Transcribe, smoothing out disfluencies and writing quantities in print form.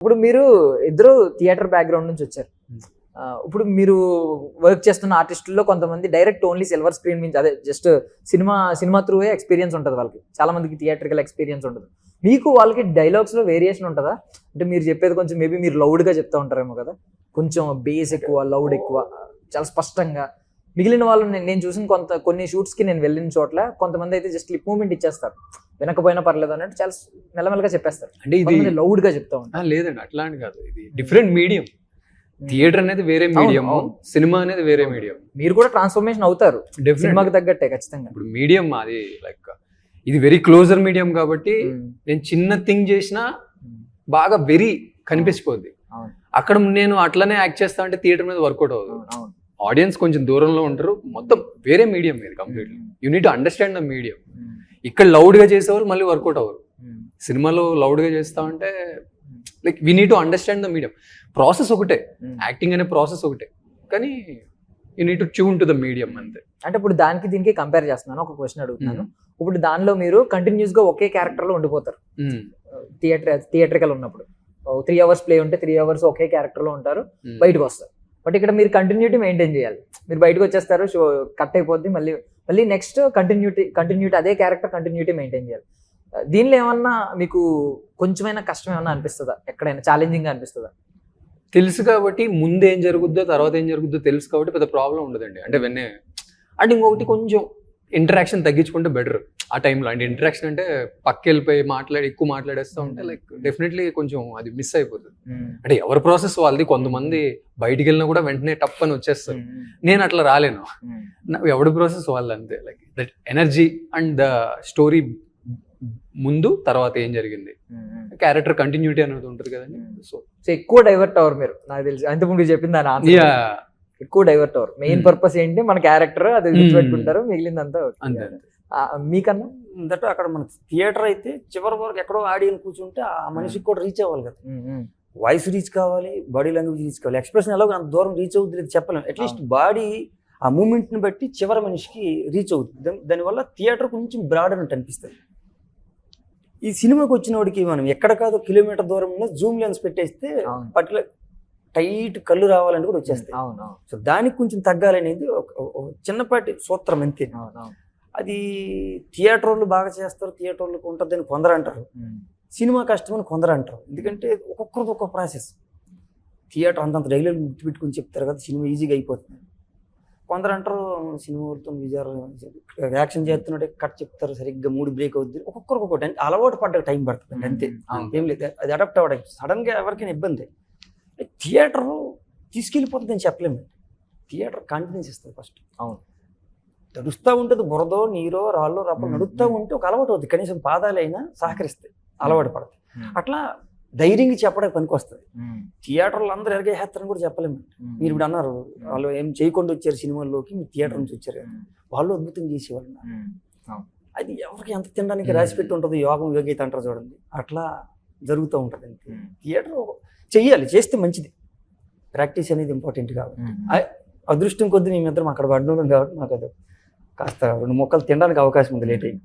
ఇప్పుడు మీరు ఇద్దరు థియేటర్ బ్యాక్గ్రౌండ్ నుంచి వచ్చారు. ఇప్పుడు మీరు వర్క్ చేస్తున్న ఆర్టిస్టుల్లో కొంతమంది డైరెక్ట్ ఓన్లీ సిల్వర్ స్క్రీన్ నుంచి అదే జస్ట్ సినిమా త్రూవే ఎక్స్పీరియన్స్ ఉంటుంది వాళ్ళకి. చాలా మందికి థియేట్రికల్ ఎక్స్పీరియన్స్ ఉంటుంది. మీకు వాళ్ళకి డైలాగ్స్లో వేరియేషన్ ఉంటుందా? అంటే మీరు చెప్పేది కొంచెం మేబీ మీరు లౌడ్గా చెప్తా ఉంటారేమో కదా, కొంచెం బేస్ ఎక్కువ, లౌడ్ ఎక్కువ, చాలా స్పష్టంగా. మిగిలిన వాళ్ళు నేను చూసిన కొన్ని షూట్స్కి నేను వెళ్ళిన చోట్ల కొంతమంది అయితే జస్ట్ లిప్ మూమెంట్ ఇచ్చేస్తారు, వినకపోయినా పర్లేదు అన్నట్టు చాలా మెల్లమెల్లగా చెప్పేస్తారు. అంటే ఇది లౌడ్గా చెప్తా ఉంటారు. లేదండి, అట్లా అని కాదు. ఇది డిఫరెంట్ మీడియం. థియేటర్ అనేది వేరే మీడియం, సినిమా అనేది వేరే మీడియం. మీరు కూడా ట్రాన్స్ఫర్మేషన్ అవుతారు సినిమాకి తగ్గట్టే ఖచ్చితంగా. ఇప్పుడు మీడియం అది లైక్ ఇది వెరీ క్లోజర్ మీడియం కాబట్టి నేను చిన్న థింగ్ చేసినా బాగా వెరీ కనిపించిపోద్ది. అక్కడ నేను అట్లనే యాక్ట్ చేస్తా అంటే థియేటర్ మీద వర్కౌట్ అవుతుంది. ఆడియన్స్ కొంచెం దూరంలో ఉంటారు, మొత్తం వేరే మీడియం ఇది completely. You need to understand the medium. ఇక్కడ లౌడ్ గా చేసేవారు మళ్ళీ వర్కౌట్ అవ్వరు. సినిమాలో లౌడ్ గా చేస్తామంటే like we need to understand the medium. Process ఒకటే, యాక్టింగ్ అనే ప్రాసెస్ ఒకటే, కానీ you need to tune to the medium అంతే. అంటే ఇప్పుడు దానికి దీనికి కంపేర్ చేస్తున్నాను, ఒక క్వశ్చన్ అడుగుతున్నాను. ఇప్పుడు దానిలో మీరు కంటిన్యూస్ గా ఒకే క్యారెక్టర్ లో ఉండిపోతారు థియేట్రికల్ ఉన్నప్పుడు. 3 hours ప్లే ఉంటే 3 hours ఒకే క్యారెక్టర్ లో ఉంటారు, బయటకు వస్తారు. బట్ ఇక్కడ మీరు కంటిన్యూటీ మెయింటైన్ చేయాలి. మీరు బయటకు వచ్చేస్తారు, షో కట్ అయిపోద్ది, మళ్ళీ నెక్స్ట్ కంటిన్యూటీ అదే క్యారెక్టర్ కంటిన్యూటీ మెయింటైన్ చేయాలి. దీనిలో ఏమన్నా మీకు కొంచెమైనా కష్టం ఏమన్నా అనిపిస్తుందా? ఎక్కడైనా ఛాలెంజింగ్ గా అనిపిస్తుందా? తెలుసు కాబట్టి ముందు ఏం జరుగుద్దో తర్వాత ఏం జరుగుద్దో తెలుసు కాబట్టి పెద్ద ప్రాబ్లం ఉండదండి. అంటే అంటే ఇంకొకటి కొంచెం ఇంటరాక్షన్ తగ్గించుకుంటే బెటర్ ఆ టైంలో. అంటే ఇంటరాక్షన్ అంటే పక్క వెళ్ళిపోయి ఎక్కువ మాట్లాడేస్తూ ఉంటే లైక్ డెఫినెట్లీ కొంచెం అది మిస్ అయిపోతుంది. అంటే ఎవరి ప్రాసెస్ వాళ్ళది. కొంతమంది బయటికి వెళ్ళినా కూడా వెంటనే టప్ అని వచ్చేస్తారు. నేను అట్లా రాలేను. ఎవరి ప్రాసెస్ వాళ్ళు అంతే. Like that energy and the story ముందు తర్వాత ఏం జరిగింది, క్యారెక్టర్ కంటిన్యూటీ అనేది ఉంటుంది కదండి. సో ఎక్కువ డైవర్ట్ అవర్ మీరు, నాకు తెలిసి అంతకుముందు చెప్పింది దాని ఎక్కువ డైవర్ట్ అవర్. మెయిన్ పర్పస్ ఏంటి, మన క్యారెక్టర్ అది గుర్తుపెట్టుకుంటారు, మిగిలిందంతా అంతే. మీకన్నా దట్ అక్కడ మన థియేటర్ అయితే చివరి వరకు ఎక్కడో ఆడియన్స్ కూర్చుంటే ఆ మనిషికి కూడా రీచ్ అవ్వాలి కదా. వాయిస్ రీచ్ కావాలి, బాడీ లాంగ్వేజ్ రీచ్ కావాలి, ఎక్స్ప్రెషన్ ఎలాగో అంత దూరం రీచ్ అవుతుంది చెప్పలేము. అట్లీస్ట్ బాడీ ఆ మూమెంట్ని బట్టి చివరి మనిషికి రీచ్ అవుతుంది. దానివల్ల థియేటర్ కొంచెం బ్రాడ్ అన్నట్టు అనిపిస్తుంది. ఈ సినిమాకి వచ్చిన వాడికి మనం ఎక్కడ కాదు కిలోమీటర్ దూరంలో జూమ్ లెన్స్ పెట్టేస్తే పర్టికులర్ టైట్ కళ్ళు రావాలని కూడా వచ్చేస్తాయి. సో దానికి కొంచెం తగ్గాలనేది ఒక చిన్నపాటి సూత్రం అంతే. అది థియేటర్ వాళ్ళు బాగా చేస్తారు, థియేటర్ వాళ్ళకి ఉంటుందని కొందరు అంటారు, సినిమా కష్టమని కొందరు అంటారు. ఎందుకంటే ఒక్కొక్కరిది ఒక్కొక్క ప్రాసెస్. థియేటర్ అంతంత డైలాగ్ గుర్తుపెట్టుకుని చెప్తారు కదా, సినిమా ఈజీగా అయిపోతుంది. కొందరు అంటారు సినిమా వాళ్ళతో విజయాలు యాక్షన్ చేస్తున్నట్టే కట్ చెప్తారు, సరిగ్గా మూడు బ్రేక్ అవుద్ది. ఒక్కొక్కరికి ఒక్కొక్కటి అలవాటు పడ్డ టైం పడుతుంది అంతే. ఏం లేదు, అది అడాప్ట్ అవ్వడానికి సడన్గా ఎవరికైనా ఇబ్బంది. థియేటర్ తీసుకెళ్ళిపోతుంది అని చెప్పలేము. థియేటర్ కాన్ఫిడెన్స్ ఇస్తుంది ఫస్ట్. నడుస్తూ ఉంటుంది, బురదో నీరో రాళ్ళో రప్పలు నడుస్తూ ఉంటే ఒక అలవాటు అవుతుంది. కనీసం పాదాలైనా సహకరిస్తాయి, అలవాటు పడతాయి. అట్లా ధైర్యంగా చెప్పడానికి పనికి వస్తుంది. థియేటర్లో అందరూ ఎరగేస్తారని కూడా చెప్పలేము. మీరు ఇప్పుడు అన్నారు వాళ్ళు ఏం చేయకుండా వచ్చారు సినిమాల్లోకి, మీరు థియేటర్ నుంచి వచ్చారు, వాళ్ళు అద్భుతంగా చేసేవాళ్ళు. అది ఎవరికి ఎంత తినడానికి రాసి పెట్టి ఉంటుంది, యోగం యోగ్యత అంటారు చూడండి, అట్లా జరుగుతూ ఉంటుంది. అంతే. థియేటర్ చెయ్యాలి, చేస్తే మంచిది. ప్రాక్టీస్ అనేది ఇంపార్టెంట్ కాబట్టి అదృష్టం కొద్ది మేమిద్దరం అక్కడ పడినాం కాబట్టి మాకు అది కాస్త 2 ముక్కలు తినడానికి అవకాశం ఉంది లేట్ అయ్యి.